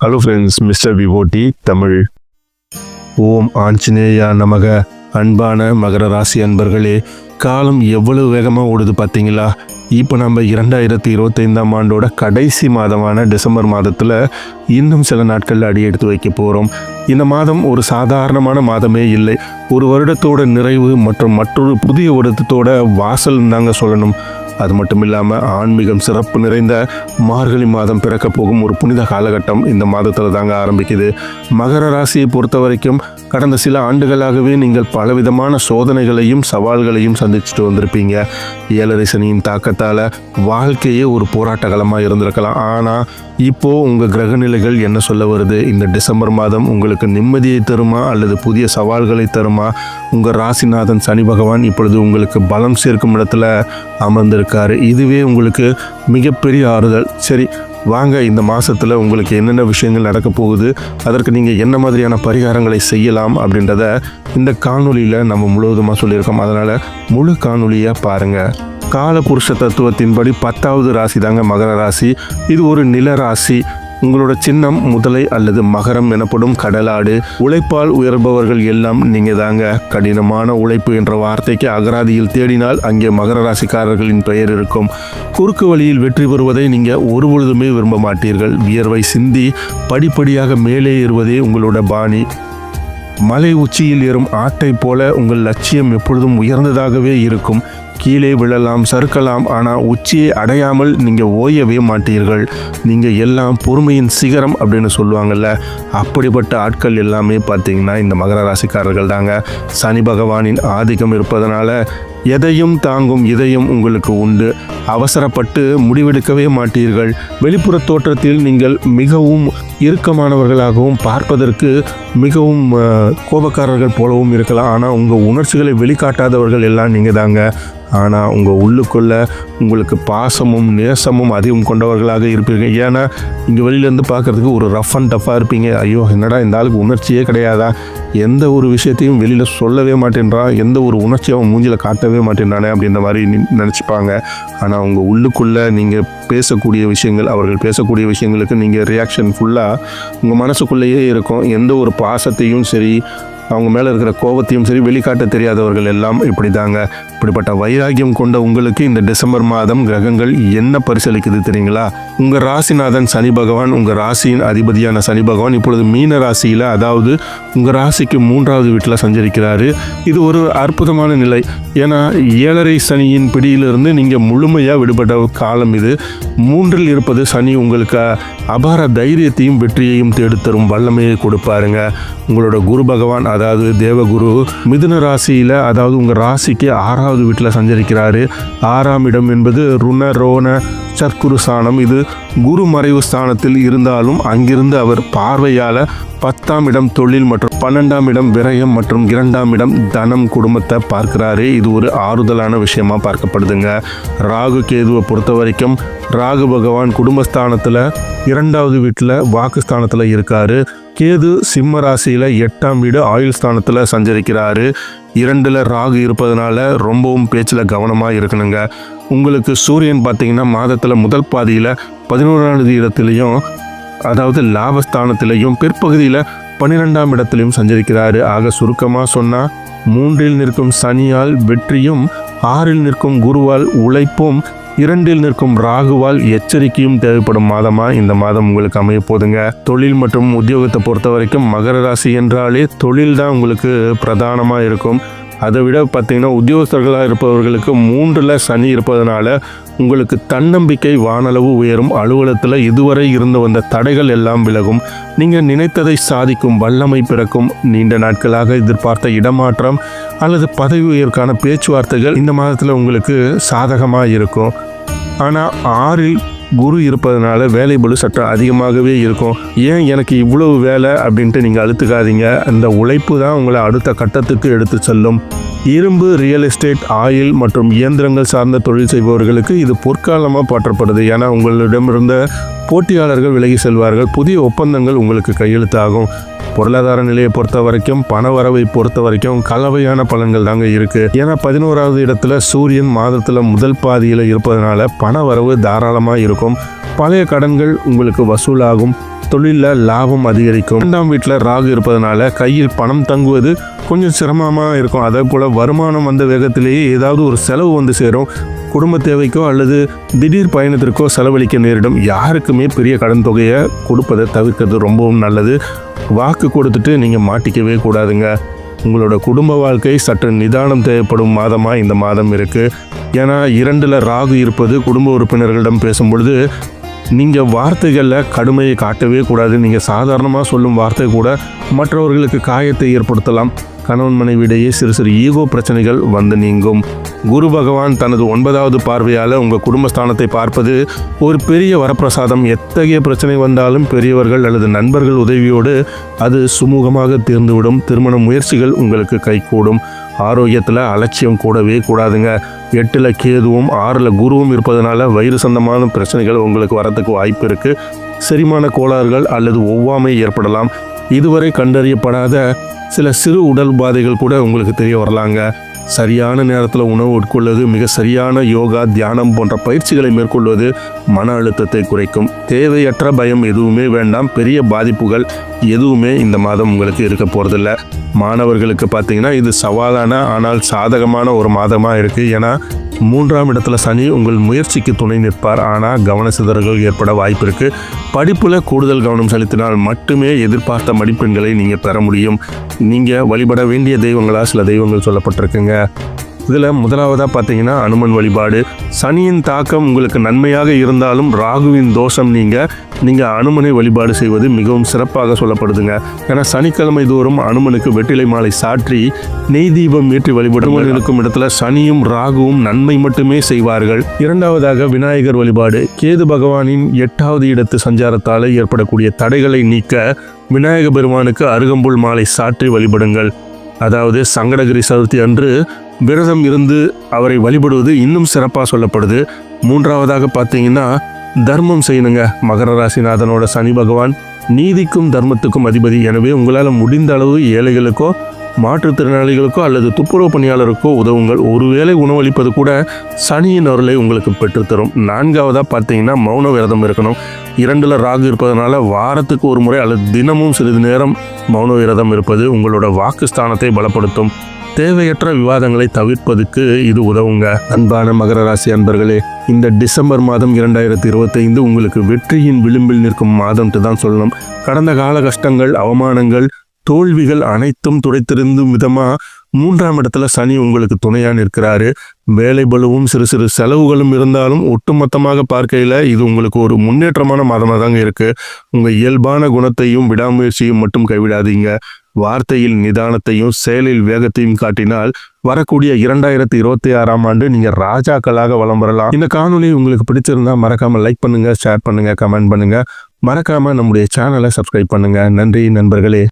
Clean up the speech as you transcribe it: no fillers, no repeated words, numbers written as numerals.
Hello friends, mister விவோடி தமிழ். ஓம் ஆஞ்சநேயா நமக. அன்பான மகர ராசி அன்பர்களே, காலம் எவ்வளவு வேகமாக ஓடுது பார்த்தீங்களா? இப்போ நம்ம 2025ஆம் ஆண்டோட கடைசி மாதமான டிசம்பர் மாதத்தில் இன்னும் சில நாட்களில் அடி எடுத்து வைக்க போகிறோம். இந்த மாதம் ஒரு சாதாரணமான மாதமே இல்லை. ஒரு வருடத்தோட நிறைவு மற்றும் மற்றொரு புதிய வருடத்தோட வாசல் தாங்க சொல்லணும். அது மட்டும் இல்லாமல் ஆன்மீகம் சிறப்பு நிறைந்த மார்கழி மாதம் பிறக்க போகும் ஒரு புனித காலகட்டம் இந்த மாதத்தில் தாங்க ஆரம்பிக்குது. மகர ராசியை பொறுத்த வரைக்கும் கடந்த சில ஆண்டுகளாகவே நீங்கள் பலவிதமான சோதனைகளையும் சவால்களையும் சந்திச்சுட்டு வந்திருப்பீங்க. ஏழரை சனியின் தாக்கத்தால் வாழ்க்கையே ஒரு போராட்டகலமாக இருந்திருக்கலாம். ஆனால் இப்போது உங்கள் கிரகநிலைகள் என்ன சொல்ல வருது? இந்த டிசம்பர் மாதம் உங்களுக்கு நிம்மதியை தருமா அல்லது புதிய சவால்களை தருமா? உங்கள் ராசிநாதன் சனி பகவான் இப்பொழுது உங்களுக்கு பலம் சேர்க்கும் இடத்துல அமர்ந்திருக்காரு. இதுவே உங்களுக்கு மிகப்பெரிய ஆறுதல். சரி வாங்க, இந்த மாதத்தில் உங்களுக்கு என்னென்ன விஷயங்கள் நடக்க போகுது, அதற்கு நீங்கள் என்ன மாதிரியான பரிகாரங்களை செய்யலாம் அப்படின்றத இந்த காணொலியில் நம்ம முழுவதுமாக சொல்லியிருக்கோம். அதனால் முழு காணொலியை பாருங்கள். காலபுருஷ தத்துவத்தின்படி 10வது ராசி தாங்க மகர ராசி. இது ஒரு நில ராசி. உங்களோட சின்னம் முதலை அல்லது மகரம் எனப்படும் கடலாடு. உழைப்பால் உயர்பவர்கள் எல்லாம் நீங்கள் தாங்க. கடினமான உழைப்பு என்ற வார்த்தைக்கு அகராதியில் தேடினால் அங்கே மகர ராசிக்காரர்களின் பெயர் இருக்கும். குறுக்கு வழியில் வெற்றி பெறுவதை நீங்கள் ஒருபொழுதுமே விரும்ப மாட்டீர்கள். வியர்வை சிந்தி படிப்படியாக மேலே ஏறுவதே உங்களோட பாணி. மலை உச்சியில் ஏறும் ஆட்டை போல உங்கள் லட்சியம் எப்பொழுதும் உயர்ந்ததாகவே இருக்கும். கீழே விழலாம், சறுக்கலாம், ஆனால் உச்சியை அடையாமல் நீங்கள் ஓயவே மாட்டீர்கள். நீங்கள் எல்லாம் பொறுமையின் சிகரம் அப்படின்னு சொல்லுவாங்கள்ல, அப்படிப்பட்ட ஆட்கள் எல்லாமே பார்த்தீங்கன்னா இந்த மகர ராசிக்காரர்கள் தாங்க. சனி பகவானின் ஆதிக்கம் இருப்பதனால எதையும் தாங்கும் இதயம் உங்களுக்கு உண்டு. அவசரப்பட்டு முடிவெடுக்கவே மாட்டீர்கள். வெளிப்புற தோற்றத்தில் நீங்கள் மிகவும் இறுக்கமானவர்களாகவும் பார்ப்பதற்கு மிகவும் கோபக்காரர்கள் போலவும் இருக்கலாம். ஆனால் உங்கள் உணர்ச்சிகளை வெளிக்காட்டாதவர்கள் எல்லாம் நீங்கள் தாங்க. ஆனால் உங்கள் உள்ளுக்குள்ளே உங்களுக்கு பாசமும் நேசமும் அதிகம் கொண்டவர்களாக இருப்பீர்கள். ஏன்னா இங்கே வெளியிலேருந்து பார்க்குறதுக்கு ஒரு ரஃப் அண்ட் டஃப்பாக இருப்பீங்க. ஐயோ என்னடா இந்த ஆளுக்கு உணர்ச்சியே கிடையாதா, எந்த ஒரு விஷயத்தையும் வெளியில் சொல்லவே மாட்டேன்றான், எந்த ஒரு உணர்ச்சியும் அவன் மூஞ்சில் காட்டவே மாட்டேன்றானே அப்படின்ற மாதிரி நினச்சிப்பாங்க. ஆனால் உங்கள் உள்ளுக்குள்ளே நீங்கள் பேசக்கூடிய விஷயங்கள், அவர்கள் பேசக்கூடிய விஷயங்களுக்கு நீங்கள் ரியாக்ஷன் ஃபுல்லாக உங்கள் மனசுக்குள்ளேயே இருக்கும். எந்த ஒரு பாசத்தையும் சரி, அவங்க மேலே இருக்கிற கோபத்தையும் சரி வெளிக்காட்ட தெரியாதவர்கள் எல்லாம் இப்படி தாங்க. இப்படிப்பட்ட வைராகியம் கொண்ட உங்களுக்கு இந்த டிசம்பர் மாதம் கிரகங்கள் என்ன பரிசளிக்குது தெரியுங்களா? உங்கள் ராசிநாதன் சனி பகவான், உங்கள் ராசியின் அதிபதியான சனி பகவான் இப்பொழுது மீன ராசியில், அதாவது உங்கள் ராசிக்கு 3வது வீட்டில் சஞ்சரிக்கிறாரு. இது ஒரு அற்புதமான நிலை. ஏன்னா ஏழரை சனியின் பிடியிலிருந்து நீங்கள் முழுமையாக விடுபட்ட காலம் இது. 3ல் இருப்பது சனி உங்களுக்கு அபார தைரியத்தையும் வெற்றியையும் தேடித்தரும் வல்லமையை கொடுப்பாருங்க. உங்களோட குரு பகவான், அதாவது தேவகுரு மிதுன ராசியில், அதாவது உங்கள் ராசிக்கு 6வது வீட்டில் சஞ்சரிக்கிறாரு. 6ஆம் இடம் என்பது ருண ரோண சத்குரு ஸ்தானம். இது குரு மறைவு ஸ்தானத்தில் இருந்தாலும் அங்கிருந்து அவர் பார்வையால் 10ஆம் இடம் தொழில் மற்றும் 12ஆம் இடம் விரயம் மற்றும் 2ஆம் இடம் தனம் குடும்பத்தை பார்க்கிறாரு. இது ஒரு ஆறுதலான விஷயமா பார்க்கப்படுதுங்க. ராகு கேதுவை பொறுத்த வரைக்கும் ராகு பகவான் குடும்பஸ்தானத்தில் 2வது வீட்டில் வாக்குஸ்தானத்தில் இருக்காரு. கேது சிம்ம ராசியில் 8ஆம் வீடு ஆயுள் ஸ்தானத்தில் சஞ்சரிக்கிறாரு. 2ல் ராகு இருப்பதனால ரொம்பவும் பேச்சில் கவனமாக இருக்கணுங்க. உங்களுக்கு சூரியன் பார்த்தீங்கன்னா மாதத்தில் முதல் பாதியில் 11வது இடத்துலையும், அதாவது லாபஸ்தானத்திலையும், பிற்பகுதியில் 12ஆம் இடத்துலையும் சஞ்சரிக்கிறாரு. ஆக சுருக்கமாக சொன்னால் 3ல் நிற்கும் சனியால் வெற்றியும், 6ல் நிற்கும் குருவால் உழைப்பும், 2ல் நிற்கும் ராகுவால் எச்சரிக்கையும் தேவைப்படும் மாதமாக இந்த மாதம் உங்களுக்கு அமைய போதுங்க. தொழில் மற்றும் உத்தியோகத்தை பொறுத்த வரைக்கும் மகர ராசி என்றாலே தொழில் தான் உங்களுக்கு பிரதானமாக இருக்கும். அதை விட பார்த்தீங்கன்னா உத்தியோகஸ்தர்களாக இருப்பவர்களுக்கு 3ல் சனி இருப்பதனால உங்களுக்கு தன்னம்பிக்கை வானளவு உயரும். அலுவலகத்தில் இதுவரை இருந்து வந்த தடைகள் எல்லாம் விலகும். நீங்கள் நினைத்ததை சாதிக்கும் வல்லமை பிறக்கும். நீண்ட நாட்களாக எதிர்பார்த்த இடமாற்றம் அல்லது பதவி உயர்வுக்கான பேச்சுவார்த்தைகள் இந்த மாதத்தில் உங்களுக்கு சாதகமாக இருக்கும். ஆனால் 6ல் குரு இருப்பதனால வேலை பளு சற்று அதிகமாகவே இருக்கும். ஏன் எனக்கு இவ்வளவு வேலை அப்படின்ட்டு நீங்கள் அழுத்துக்காதீங்க. அந்த உழைப்பு தான் உங்களை அடுத்த கட்டத்துக்கு எடுத்து செல்லும். இரும்பு, ரியல் எஸ்டேட், ஆயில் மற்றும் இயந்திரங்கள் சார்ந்த தொழில் செய்பவர்களுக்கு இது பொற்காலமாக போற்றப்படுது. ஏன்னா உங்களிடமிருந்த போட்டியாளர்கள் விலகி செல்வார்கள். புதிய ஒப்பந்தங்கள் உங்களுக்கு கையெழுத்தாகும். பொருளாதார நிலையை பொறுத்த வரைக்கும், பண வரவை பொறுத்த வரைக்கும் கலவையான பலன்கள் தாங்க இருக்குது. ஏன்னா 11வது இடத்துல சூரியன் மாதத்தில் முதல் பாதியில் இருப்பதனால பண வரவு தாராளமாக இருக்கும். பழைய கடன்கள் உங்களுக்கு வசூலாகும். தொழிலில் லாபம் அதிகரிக்கும். 2ஆம் வீட்டில் ராகு இருப்பதனால கையில் பணம் தங்குவது கொஞ்சம் சிரமமாக இருக்கும். அதே போல் வருமானம் வந்த வேகத்திலேயே ஏதாவது ஒரு செலவு வந்து சேரும். குடும்ப தேவைக்கோ அல்லது திடீர் பயணத்திற்கோ செலவழிக்க நேரிடும். யாருக்குமே பெரிய கடன் தொகையை கொடுப்பதை தவிர்க்கிறது ரொம்பவும் நல்லது. வாக்கு கொடுத்துட்டு நீங்கள் மாட்டிக்கவே கூடாதுங்க. உங்களோட குடும்ப வாழ்க்கை சற்று நிதானம் தேவைப்படும் மாதமாக இந்த மாதம் இருக்குது. ஏன்னா 2ல் ராகு இருப்பது குடும்ப உறுப்பினர்களிடம் பேசும்பொழுது நீங்கள் வார்த்தைகளில் கடுமையை காட்டவே கூடாது. நீங்கள் சாதாரணமாக சொல்லும் வார்த்தை கூட மற்றவர்களுக்கு காயத்தை ஏற்படுத்தலாம். கணவன் மனைவியிடையே சிறு சிறு ஈகோ பிரச்சனைகள் வந்து நீங்கும். குரு பகவான் தனது 9வது பார்வையால் உங்கள் குடும்பஸ்தானத்தை பார்ப்பது ஒரு பெரிய வரப்பிரசாதம். எத்தகைய பிரச்சனை வந்தாலும் பெரியவர்கள் அல்லது நண்பர்கள் உதவியோடு அது சுமூகமாக தீர்ந்துவிடும். திருமண முயற்சிகள் உங்களுக்கு கைகூடும். ஆரோக்கியத்தில் அலட்சியம் கூடவே கூடாதுங்க. 8ல் கேதுவும் 6ல் குருவும் இருப்பதனால வயிறு சம்பந்தமான பிரச்சனைகள் உங்களுக்கு வரத்துக்கு வாய்ப்பு இருக்குது. செரிமான கோளாறுகள் அல்லது ஒவ்வாமை ஏற்படலாம். இதுவரை கண்டறியப்படாத சில சிறு உடல் உபாதைகள் கூட உங்களுக்கு தெரிய வரலாங்க. சரியான நேரத்தில் உணவு உட்கொள்வது, மிக சரியான யோகா, தியானம் போன்ற பயிற்சிகளை மேற்கொள்வது மன அழுத்தத்தை குறைக்கும். தேவையற்ற பயம் எதுவுமே வேண்டாம். பெரிய பாதிப்புகள் எதுவுமே இந்த மாதம் உங்களுக்கு இருக்க போகிறதில்ல. மாணவர்களுக்கு பார்த்தீங்கன்னா இது சவாலான ஆனால் சாதகமான ஒரு மாதமாக இருக்குது. ஏன்னா 3ஆம் இடத்துல சனி உங்கள் முயற்சிக்கு துணை நிற்பார். ஆனால் கவன சிதறல்கள் ஏற்பட வாய்ப்பு இருக்குது. படிப்பில் கூடுதல் கவனம் செலுத்தினால் மட்டுமே எதிர்பார்த்த மதிப்பெண்களை நீங்கள் பெற முடியும். நீங்கள் வழிபட வேண்டிய தெய்வங்களாக சில தெய்வங்கள் சொல்லப்பட்டிருக்குங்க. இதில் முதலாவதாக பார்த்தீங்கன்னா அனுமன் வழிபாடு. சனியின் தாக்கம் உங்களுக்கு நன்மையாக இருந்தாலும் ராகுவின் தோஷம் நீங்கள் அனுமனை வழிபாடு செய்வது மிகவும் சிறப்பாக சொல்லப்படுதுங்க. ஏன்னா சனிக்கிழமை தோறும் அனுமனுக்கு வெற்றிலை மாலை சாற்றி நெய் தீபம் ஏற்றி வழிபடும் இருக்கும் இடத்துல சனியும் ராகுவும் நன்மை மட்டுமே செய்வார்கள். 2ஆவதாக விநாயகர் வழிபாடு. கேது பகவானின் 8வது இடத்து சஞ்சாரத்தால் ஏற்படக்கூடிய தடைகளை நீக்க விநாயக பெருமானுக்கு அருகம்புல் மாலை சாற்றி வழிபடுங்கள். அதாவது சங்கடகிரி சதுர்த்தி அன்று விரதம் இருந்து அவரை வழிபடுவது இன்னும் சிறப்பாக சொல்லப்படுது. 3ஆவதாக பார்த்தீங்கன்னா தர்மம் செய்யணுங்க. மகர ராசிநாதனோட சனி பகவான் நீதிக்கும் தர்மத்துக்கும் அதிபதி. எனவே உங்களால் முடிந்த அளவு ஏழைகளுக்கோ மாற்றுத்திறனாளிகளுக்கோ அல்லது துப்புரவு பணியாளருக்கோ உதவுங்கள். ஒருவேளை உணவளிப்பது கூட சனியின் அருளை உங்களுக்கு பெற்றுத்தரும். 4ஆவதாக பார்த்தீங்கன்னா மௌன விரதம் இருக்கணும். 2ல் ராகு இருப்பதனால வாரத்துக்கு ஒரு முறை அல்லது தினமும் சிறிது நேரம் மௌன விரதம் இருப்பது உங்களோட வாக்குஸ்தானத்தை பலப்படுத்தும். தேவையற்ற விவாதங்களை தவிர்ப்பதற்கு இது உதவுங்க. அன்பான மகர ராசி அன்பர்களே, இந்த டிசம்பர் மாதம் 2025 உங்களுக்கு வெற்றியின் விளிம்பில் நிற்கும் மாதம்ட்டு தான் சொல்லணும். கடந்த கால கஷ்டங்கள், அவமானங்கள், தோல்விகள் அனைத்தும் துடைத்திருந்தும் விதமாக 3ஆம் இடத்துல சனி உங்களுக்கு துணையாக நிற்கிறாரு. வேலை பலுவும் சிறு சிறு செலவுகளும் இருந்தாலும் ஒட்டுமொத்தமாக பார்க்கையில் இது உங்களுக்கு ஒரு முன்னேற்றமான மாதமாக தாங்க இருக்குது. உங்கள் இயல்பான குணத்தையும் விடாமுயற்சியும் மட்டும் கைவிடாதீங்க. வார்த்தையில் நிதானத்தையும் செயலில் வேகத்தையும் காட்டினால் வரக்கூடிய 2026ஆம் ஆண்டு நீங்கள் ராஜாக்களாக வலம் வரலாம். இந்த காணொலி உங்களுக்கு பிடிச்சிருந்தா மறக்காமல் லைக் பண்ணுங்கள், ஷேர் பண்ணுங்கள், கமெண்ட் பண்ணுங்கள். மறக்காமல் நம்முடைய சேனலை சப்ஸ்கிரைப் பண்ணுங்கள். நன்றி நண்பர்களே.